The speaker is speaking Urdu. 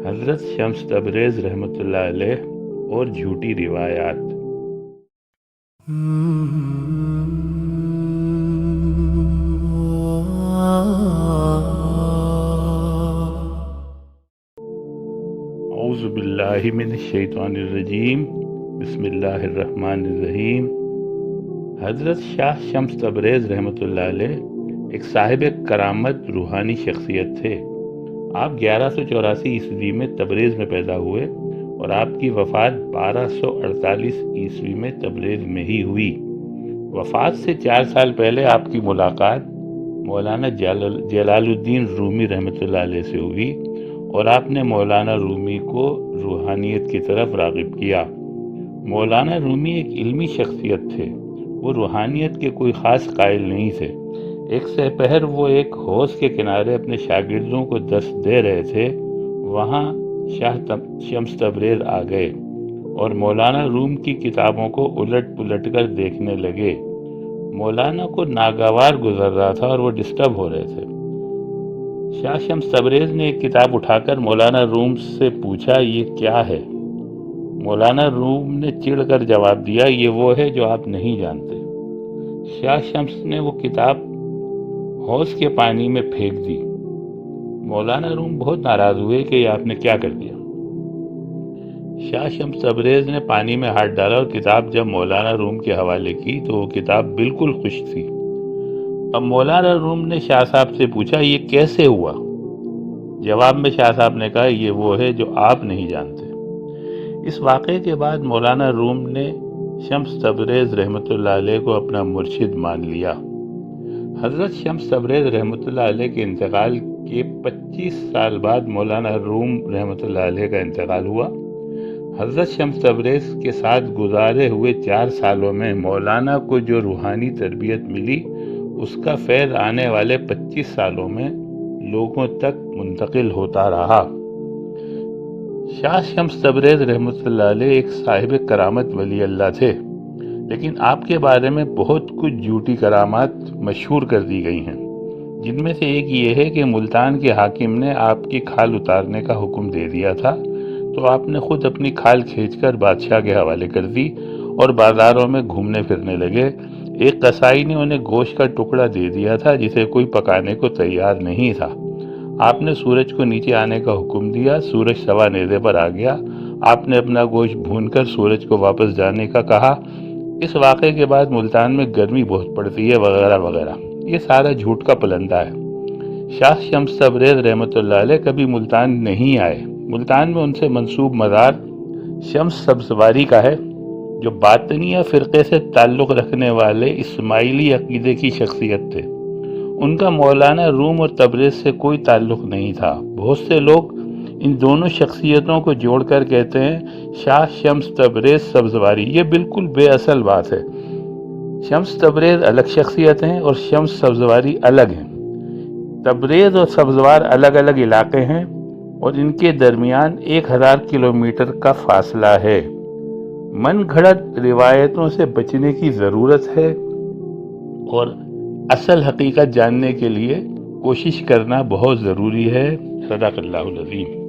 حضرت شمس تبریز رحمۃ اللہ علیہ اور جھوٹی روایات۔ اعوذ باللہ من الشیطان الرجیم، بسم اللہ الرحمن الرحیم۔ حضرت شاہ شمس تبریز رحمۃ اللہ علیہ ایک صاحب کرامت روحانی شخصیت تھے۔ آپ 1184 عیسوی میں تبریز میں پیدا ہوئے اور آپ کی وفات 1248 عیسوی میں تبریز میں ہی ہوئی۔ وفات سے 4 سال پہلے آپ کی ملاقات مولانا جلال الدین رومی رحمۃ اللہ علیہ سے ہوئی اور آپ نے مولانا رومی کو روحانیت کی طرف راغب کیا۔ مولانا رومی ایک علمی شخصیت تھے، وہ روحانیت کے کوئی خاص قائل نہیں تھے۔ ایک سپہر وہ ایک حوض کے کنارے اپنے شاگردوں کو درس دے رہے تھے، وہاں شاہ شمس تبریز آ گئے اور مولانا روم کی کتابوں کو الٹ پلٹ کر دیکھنے لگے۔ مولانا کو ناگوار گزر رہا تھا اور وہ ڈسٹرب ہو رہے تھے۔ شاہ شمس تبریز نے ایک کتاب اٹھا کر مولانا روم سے پوچھا، یہ کیا ہے؟ مولانا روم نے چڑ کر جواب دیا، یہ وہ ہے جو آپ نہیں جانتے۔ شاہ شمس نے وہ کتاب حوض کے پانی میں پھینک دی۔ مولانا روم بہت ناراض ہوئے کہ یہ آپ نے کیا کر دیا۔ شاہ شمس تبریز نے پانی میں ہاتھ ڈالا اور کتاب جب مولانا روم کے حوالے کی تو وہ کتاب بالکل خشک تھی۔ اب مولانا روم نے شاہ صاحب سے پوچھا، یہ کیسے ہوا؟ جواب میں شاہ صاحب نے کہا، یہ وہ ہے جو آپ نہیں جانتے۔ اس واقعے کے بعد مولانا روم نے شمس تبریز رحمۃ اللہ علیہ کو اپنا مرشد مان لیا۔ حضرت شمس تبریز رحمۃ اللہ علیہ کے انتقال کے 25 سال بعد مولانا روم رحمۃ اللہ علیہ کا انتقال ہوا۔ حضرت شمس تبریز کے ساتھ گزارے ہوئے 4 سالوں میں مولانا کو جو روحانی تربیت ملی، اس کا فیض آنے والے 25 سالوں میں لوگوں تک منتقل ہوتا رہا۔ شاہ شمس تبریز رحمۃ اللہ علیہ ایک صاحب کرامت ولی اللہ تھے، لیکن آپ کے بارے میں بہت کچھ جھوٹی کرامات مشہور کر دی گئی ہیں، جن میں سے ایک یہ ہے کہ ملتان کے حاکم نے آپ کی کھال اتارنے کا حکم دے دیا تھا تو آپ نے خود اپنی کھال کھینچ کر بادشاہ کے حوالے کر دی اور بازاروں میں گھومنے پھرنے لگے۔ ایک قصائی نے انہیں گوشت کا ٹکڑا دے دیا تھا جسے کوئی پکانے کو تیار نہیں تھا۔ آپ نے سورج کو نیچے آنے کا حکم دیا، سورج سوا نیزے پر آ گیا۔ آپ نے اپنا گوشت بھون کر سورج کو واپس جانے کا کہا۔ اس واقعے کے بعد ملتان میں گرمی بہت پڑتی ہے وغیرہ وغیرہ۔ یہ سارا جھوٹ کا پلندہ ہے۔ شاہ شمس تبریز رحمۃ اللہ علیہ کبھی ملتان نہیں آئے۔ ملتان میں ان سے منسوب مزار شمس سبزواری کا ہے، جو باطنیہ فرقے سے تعلق رکھنے والے اسماعیلی عقیدے کی شخصیت تھے۔ ان کا مولانا روم اور تبریز سے کوئی تعلق نہیں تھا۔ بہت سے لوگ ان دونوں شخصیتوں کو جوڑ کر کہتے ہیں شاہ شمس تبریز سبزواری۔ یہ بالکل بے اصل بات ہے۔ شمس تبریز الگ شخصیت ہیں اور شمس سبزواری الگ ہیں۔ تبریز اور سبزوار الگ الگ علاقے ہیں اور ان کے درمیان 1000 کلومیٹر کا فاصلہ ہے۔ من گھڑت روایتوں سے بچنے کی ضرورت ہے اور اصل حقیقت جاننے کے لیے کوشش کرنا بہت ضروری ہے۔ صدق اللہ العظیم۔